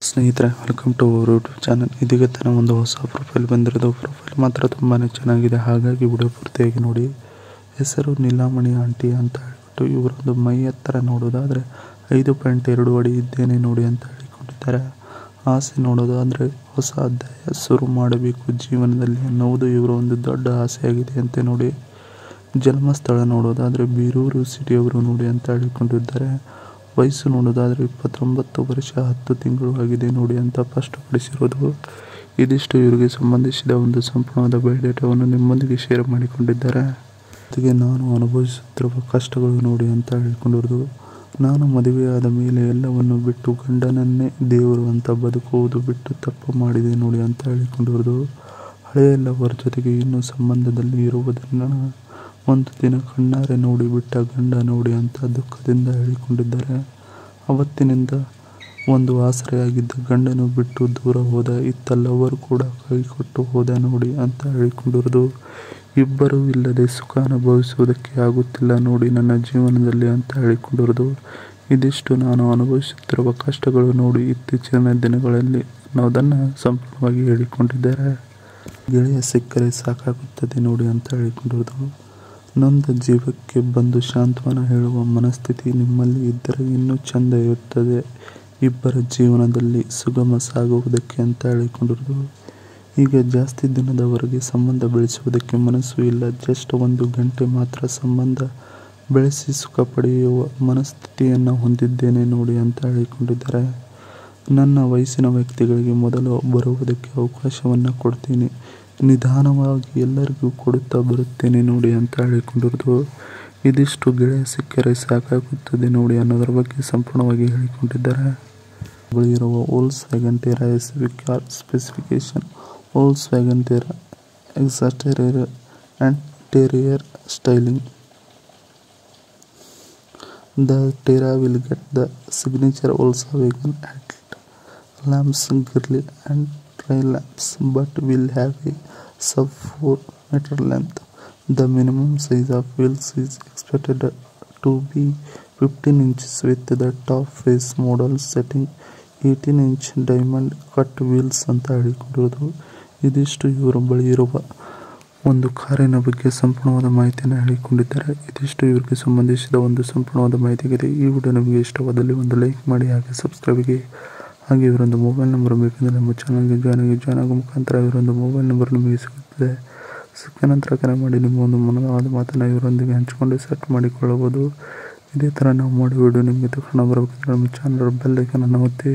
ಸ್ನೇಹಿತರೆ, welcome to our YouTube channel. ಇದೀಗ ತಾನೇ ಒಂದು ಹೊಸ ಪ್ರೊಫೈಲ್ ಬಂದಿರೋದು. ಪ್ರೊಫೈಲ್ ಮಾತ್ರ ತುಂಬಾ ಚೆನ್ನಾಗಿದೆ, ಹಾಗಾಗಿ ವಿಡಿಯೋ ಪೂರ್ತಿಯಾಗಿ ನೋಡಿ. ಹೆಸರು ನೀಲಾಮಣಿ ಆಂಟಿ ಅಂತ ಹೇಳ್ಬಿಟ್ಟು ಇವರೊಂದು ಮೈ ಎತ್ತರ ನೋಡೋದಾದರೆ 5.2 ಅಡಿ ಇದ್ದೇನೆ ನೋಡಿ ಅಂತ ಹೇಳಿಕೊಂಡಿದ್ದಾರೆ. ಆಸೆ ನೋಡೋದಾದರೆ ಹೊಸ ಅಧ್ಯಾಯ ಶುರು ಮಾಡಬೇಕು ಜೀವನದಲ್ಲಿ ಅನ್ನುವುದು ಇವರ ಒಂದು ದೊಡ್ಡ ಆಸೆಯಾಗಿದೆ ಅಂತೆ ನೋಡಿ. ಜನ್ಮಸ್ಥಳ ನೋಡೋದಾದರೆ ಬೀರೂರು ಸಿಟಿಯವರು ನೋಡಿ ಅಂತ ಹೇಳಿಕೊಂಡಿದ್ದಾರೆ. ವಯಸ್ಸು ನೋಡೋದಾದರೆ 29 ವರ್ಷ 10 ತಿಂಗಳು ಆಗಿದೆ ನೋಡಿ ಅಂತ ಸ್ಪಷ್ಟಪಡಿಸಿರೋದು. ಇದಿಷ್ಟು ಇವರಿಗೆ ಸಂಬಂಧಿಸಿದ ಒಂದು ಸಂಪೂರ್ಣವಾದ ಬಯೋಡೇಟಾವನ್ನು ನಿಮ್ಮೊಂದಿಗೆ ಶೇರ್ ಮಾಡಿಕೊಂಡಿದ್ದಾರೆ. ಜೊತೆಗೆ ನಾನು ಅನುಭವಿಸುತ್ತಿರುವ ಕಷ್ಟಗಳು ನೋಡಿ ಅಂತ ಹೇಳಿಕೊಂಡಿರೋದು. ನಾನು ಮದುವೆಯಾದ ಮೇಲೆ ಎಲ್ಲವನ್ನು ಬಿಟ್ಟು ಗಂಡನನ್ನೇ ದೇವರು ಅಂತ ಬದುಕುವುದು ಬಿಟ್ಟು ತಪ್ಪು ಮಾಡಿದೆ ನೋಡಿ ಅಂತ ಹೇಳಿಕೊಂಡಿರೋದು. ಹಳೆಯ ಲವರ್ ಜೊತೆಗೆ ಇನ್ನೂ ಸಂಬಂಧದಲ್ಲಿ ಇರುವುದನ್ನು ಒಂದು ದಿನ ಕಣ್ಣಾರೆ ನೋಡಿ ಬಿಟ್ಟ ಗಂಡ ನೋಡಿ ಅಂತ ದುಃಖದಿಂದ ಹೇಳಿಕೊಂಡಿದ್ದಾರೆ. ಅವತ್ತಿನಿಂದ ಒಂದು ಆಸರೆಯಾಗಿದ್ದ ಗಂಡನು ಬಿಟ್ಟು ದೂರ ಹೋದ, ಇತ್ತ ಲವರ್ ಕೂಡ ಕೈ ಕೊಟ್ಟು ಹೋದ ನೋಡಿ ಅಂತ ಹೇಳಿಕೊಂಡಿರೋದು. ಇಬ್ಬರೂ ಇಲ್ಲದೆ ಸುಖ ಅನುಭವಿಸುವುದಕ್ಕೆ ಆಗುತ್ತಿಲ್ಲ ನೋಡಿ ನನ್ನ ಜೀವನದಲ್ಲಿ ಅಂತ ಹೇಳಿಕೊಂಡಿರೋದು. ಇದಿಷ್ಟು ನಾನು ಅನುಭವಿಸುತ್ತಿರುವ ಕಷ್ಟಗಳು ನೋಡಿ ಇತ್ತೀಚಿನ ದಿನಗಳಲ್ಲಿ ಅನ್ನೋದನ್ನು ಸಂಪೂರ್ಣವಾಗಿ ಹೇಳಿಕೊಂಡಿದ್ದಾರೆ. ಗೆಳೆಯ ಸಿಕ್ಕರೆ ಸಾಕಾಗುತ್ತದೆ ನೋಡಿ ಅಂತ ಹೇಳಿಕೊಂಡಿರೋದು. ನೊಂದ ಜೀವಕ್ಕೆ ಬಂದು ಸಾಂತ್ವನ ಹೇಳುವ ಮನಸ್ಥಿತಿ ನಿಮ್ಮಲ್ಲಿ ಇದ್ದರೆ ಇನ್ನೂ ಚೆಂದ ಇರುತ್ತದೆ ಇಬ್ಬರ ಜೀವನದಲ್ಲಿ ಸುಗಮ ಸಾಗುವುದಕ್ಕೆ ಅಂತ ಹೇಳಿಕೊಂಡಿರೋದು. ಈಗ ಜಾಸ್ತಿ ದಿನದವರೆಗೆ ಸಂಬಂಧ ಬೆಳೆಸುವುದಕ್ಕೆ ಮನಸ್ಸು ಇಲ್ಲ, ಜಸ್ಟ್ 1 ಗಂಟೆ ಮಾತ್ರ ಸಂಬಂಧ ಬೆಳೆಸಿ ಸುಖ ಪಡೆಯುವ ಮನಸ್ಥಿತಿಯನ್ನು ಹೊಂದಿದ್ದೇನೆ ನೋಡಿ ಅಂತ ಹೇಳಿಕೊಂಡಿದ್ದಾರೆ. ನನ್ನ ವಯಸ್ಸಿನ ವ್ಯಕ್ತಿಗಳಿಗೆ ಮೊದಲು ಬರುವುದಕ್ಕೆ ಅವಕಾಶವನ್ನು ಕೊಡ್ತೀನಿ, ನಿಧಾನವಾಗಿ ಎಲ್ಲರಿಗೂ ಕೊಡುತ್ತಾ ಬರುತ್ತೇನೆ ನೋಡಿ ಅಂತ ಹೇಳಿಕೊಂಡಿರೋದು. ಇದಿಷ್ಟು ಗೆಳೆಯ ಸಿಕ್ಕರೆ ಸಾಕಾಗುತ್ತದೆ ನೋಡಿ ಅನ್ನೋದರ ಬಗ್ಗೆ ಸಂಪೂರ್ಣವಾಗಿ ಹೇಳಿಕೊಂಡಿದ್ದಾರೆ. ಬಳಿ ಇರುವ Volkswagen Tera SUV car specification. Volkswagen Tera exterior and interior styling. The Terra will get the signature Volkswagen headlamps, grille and tail lamps, but will have a sub 4 meter length. The minimum size of wheels is expected to be 15 inches with the top face model setting 18-inch diamond cut wheels ಅಂತ ಹೇಳಿಕೊಂಡಿರೋದು. ಇದಿಷ್ಟು ಇವರ ಬಳಿ ಇರುವ ಒಂದು ಕಾರಿನ ಬಗ್ಗೆ ಸಂಪೂರ್ಣವಾದ ಮಾಹಿತಿಯನ್ನು ಹೇಳಿಕೊಂಡಿದ್ದಾರೆ. ಇದಿಷ್ಟು ಇವರಿಗೆ ಸಂಬಂಧಿಸಿದ ಒಂದು ಸಂಪೂರ್ಣವಾದ ಮಾಹಿತಿಯಾಗಿದೆ. ಈ ವಿಡಿಯೋ ನಿಮಗೆ ಇಷ್ಟವಾದಲ್ಲಿ ಒಂದು ಲೈಕ್ ಮಾಡಿ, ಹಾಗೆ ಸಬ್ಸ್ಕ್ರೈಬ್ಗೆ, ಹಾಗೆ ಇವರೊಂದು ಮೊಬೈಲ್ ನಂಬರ್ ಬೇಕೆಂದರೆ ನಮ್ಮ ಚಾನಲ್ಗೆ ಜಾಯ್ನ್ ಆಗೋ ಮುಖಾಂತರ ಇವರೊಂದು ಮೊಬೈಲ್ ನಂಬರ್ ನಿಮಗೆ ಸಿಗುತ್ತದೆ. ಸಿಕ್ಕ ನಂತರ ಕರೆ ಮಾಡಿ ನಿಮ್ಮ ಒಂದು ಮನವಾದ ಮಾತನ್ನು ಇವರೊಂದಿಗೆ ಹಂಚಿಕೊಂಡು ಸೆಟ್ ಮಾಡಿಕೊಳ್ಳಬಹುದು. ಇದೇ ಥರ ನಾವು ಮಾಡೋ ವಿಡಿಯೋ ನಿಮಗೆ ತಕ್ಷಣ ಬರಬೇಕಂದ್ರೆ ನಮ್ಮ ಚಾನಲ್ ಬೆಲ್ ಐಕಾನ್ ಅನ್ನು ಒತ್ತಿ.